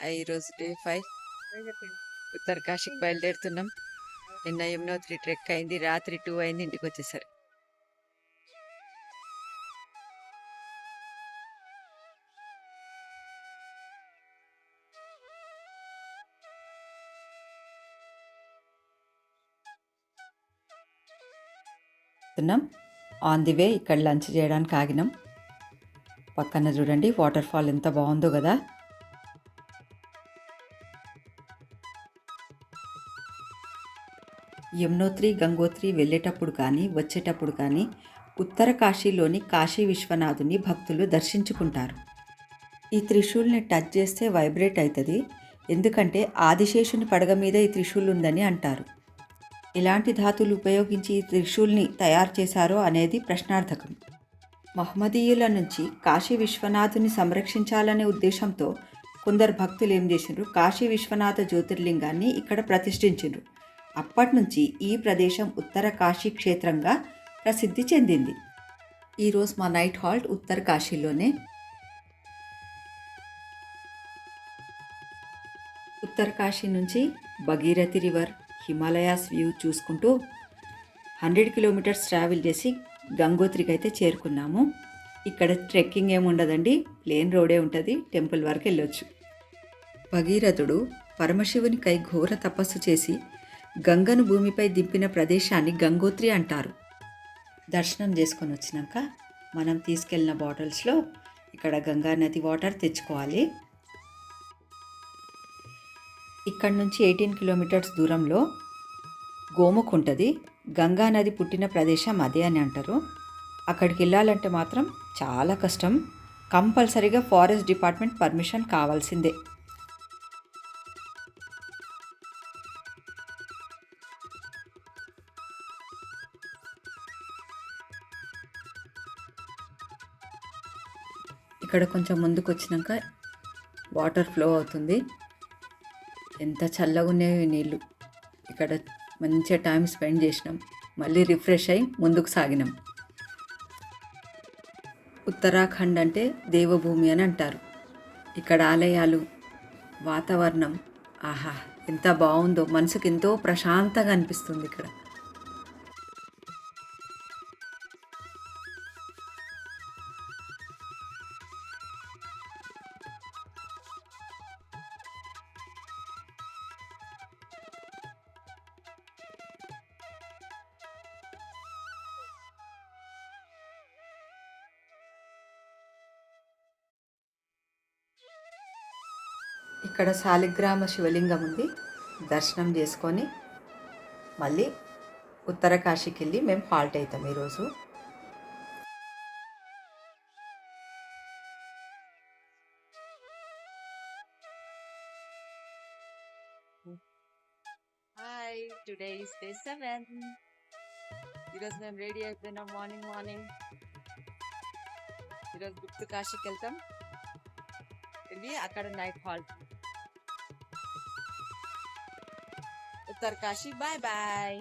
ఈరోజు డే 5 ఉత్తరకాశీకి బయలుదేరుతున్నాం. నిన్న యమునోత్రి ట్రెక్ అయింది, రాత్రి 2 అయింది ఇంటికి వచ్చేసరికి. ఆన్ ది వే ఇక్కడ లంచ్ చేయడానికి ఆగినాం. పక్కన చూడండి వాటర్ ఫాల్ ఎంత బాగుందో కదా. యమునోత్రి గంగోత్రి వెళ్ళేటప్పుడు కానీ వచ్చేటప్పుడు కానీ ఉత్తర కాశీలోని కాశీ విశ్వనాథుని భక్తులు దర్శించుకుంటారు. ఈ త్రిశూల్ని టచ్ చేస్తే వైబ్రేట్ అవుతుంది, ఎందుకంటే ఆదిశేషుని పడగ మీద ఈ త్రిశూల్ ఉందని అంటారు. ఎలాంటి ధాతులు ఉపయోగించి ఈ త్రిశూల్ని తయారు చేశారో అనేది ప్రశ్నార్థకం. మహమ్మదీయుల నుంచి కాశీ విశ్వనాథుని సంరక్షించాలనే ఉద్దేశంతో కొందరు భక్తులు ఏం చేసిండ్రు, కాశీ విశ్వనాథ జ్యోతిర్లింగాన్ని ఇక్కడ ప్రతిష్ఠించిండ్రు. అప్పటి నుంచి ఈ ప్రదేశం ఉత్తర కాశీ క్షేత్రంగా ప్రసిద్ధి చెందింది. ఈరోజు మా నైట్ హాల్ట్ ఉత్తర కాశీలోనే. ఉత్తర కాశీ నుంచి భగీరథి రివర్, హిమాలయాస్ వ్యూ చూసుకుంటూ 100 కిలోమీటర్స్ ట్రావెల్ చేసి గంగోత్రికి అయితే చేరుకున్నాము. ఇక్కడ ట్రెక్కింగ్ ఏమి ఉండదండి, ప్లేన్ రోడే ఉంటుంది, టెంపుల్ వరకు వెళ్ళొచ్చు. భగీరథుడు పరమశివునికై ఘోర తపస్సు చేసి గంగను భూమిపై దింపిన ప్రదేశాన్ని గంగోత్రి అంటారు. దర్శనం చేసుకొని వచ్చినాక మనం తీసుకెళ్ళిన బాటిల్స్లో ఇక్కడ గంగా నది వాటర్ తెచ్చుకోవాలి. ఇక్కడ నుంచి 18 కిలోమీటర్స్ దూరంలో గోముఖ్ ఉంటుంది. గంగా నది పుట్టిన ప్రదేశం అదే అని అంటారు. అక్కడికి వెళ్ళాలంటే మాత్రం చాలా కష్టం, కంపల్సరీగా ఫారెస్ట్ డిపార్ట్మెంట్ పర్మిషన్ కావాల్సిందే. ఇక్కడ కొంచెం ముందుకు వచ్చినాక వాటర్ ఫ్లో అవుతుంది. ఎంత చల్లగా ఉన్నాయో నీళ్ళు. ఇక్కడ మంచిగా టైం స్పెండ్ చేసినాం, మళ్ళీ రిఫ్రెష్ అయ్యి ముందుకు సాగినాం. ఉత్తరాఖండ్ అంటే దేవభూమి అని అంటారు. ఇక్కడ ఆలయాలు, వాతావరణం ఆహా ఎంత బాగుందో, మనసుకు ఎంతో ప్రశాంతంగా అనిపిస్తుంది ఇక్కడ. ఇక్కడ శాలిగ్రామ శివలింగం ఉంది, దర్శనం చేసుకొని మళ్ళీ ఉత్తర కాశీకి వెళ్ళి మేము హాల్ట్ అవుతాం ఈరోజు. Hi, today is day 7. ఈరోజు మేము రెడీ అయిపోయినాం. మార్నింగ్ ఈరోజు గుప్త కాశీకి వెళ్తాం, వెళ్ళి అక్కడ నైట్ హాల్ట్. ఉత్తర కాశీ, బాయ్ బాయ్.